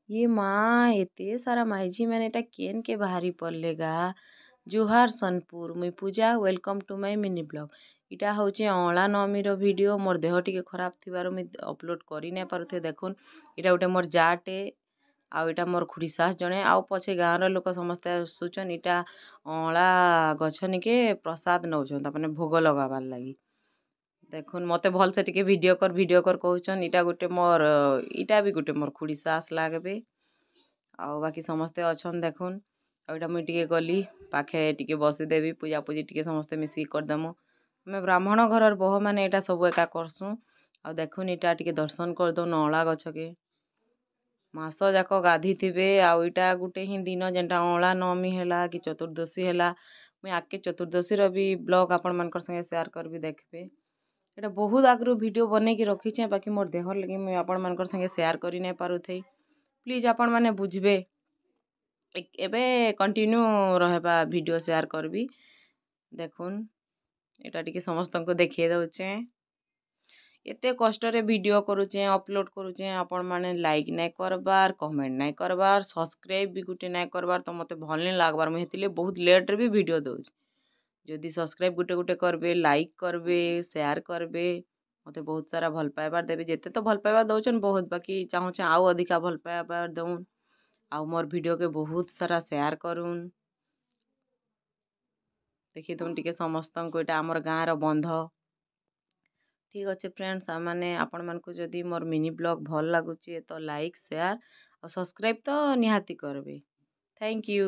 ये माँ एते सारा माइझी मैंने एटा केन के बाहरी पड़ले गा। जुहार सोनपुर मुई पूजा welcome to my mini blog. इटा होचे अँला नवमीर भिडियो मोर देह टिके खराब थिबार मुई अपलोड करि नै पारुथे। देखुन इटा गोटे मोर जाटे आउ इटा मोर खुड़ी सास जणे आउ पछे गाँर लोक समस्ते आसुचन। इटा अँला गछ निके प्रसाद नौछन तापने भोग लगाबार लागी। देखुन मते भल से टिके वीडियो कर कहउचन। इटा गोटे मोर इटा भी गोटे मोर खुड़ी सास लागबे आउ बाकी समस्ते अछन। देखुन इटा मुई टिके गली पाखे टिके बसी देवी पूजा पूजी टिके समस्ते मिसी करदेमु। मैं ब्राह्मण घरर बह माने एटा सब एका करसु। आ देखुन इटा टिके दर्शन कर दउन अँला गछ के मास जाक गाधी थिबे। आउ इटा गुटे ही दिन जेनटा अँला नवमी हैला कि चतुर्दशी हैला मुई आके चतुर्दशी रो भी ब्लॉग आपण मानकर संगे शेयर करबी देखबे। एटा बहुत आगरू वीडियो बनै कि रखिछे बाकी मोर देहर लगी मुई आपण मानकर संगे शेयर करि नै पारुथै। प्लीज आपण माने बुझबे एबे कंटिन्यू रहबा वीडियो शेयर करबी। देखुन एटा टिके समस्तनको देखिए दउचे एते कष्ट रे वीडियो करूचे अपलोड करूचे आपण माने लाइक नै करबार कमेंट नै करबार सब्सक्राइब भी गुटे नै करबार तो मते भल नै लागबार। मुई हेतिले बहुत लेट रे भी वीडियो दउचे। जदि सब्सक्राइब गुटे गुटे करबे लाइक करबे शेयर करबे मते बहुत सारा भल पाइबार देबे। जेते तो भल पाइबार दउचन बहुत बाकी चाहूचे आउ अधिका भल पाइबार दउन आउ मोर वीडियो के बहुत सारा शेयर करून। देखि तुम टिके समस्तनको एटा हमर गाँर बंध। ठीक अच्छे फ्रेंड्स माने आपण मानकु जदि मोर मिनी ब्लॉग भल लागुचे तो लाइक शेयर और सब्सक्राइब तो निहाती करबे। Thank you.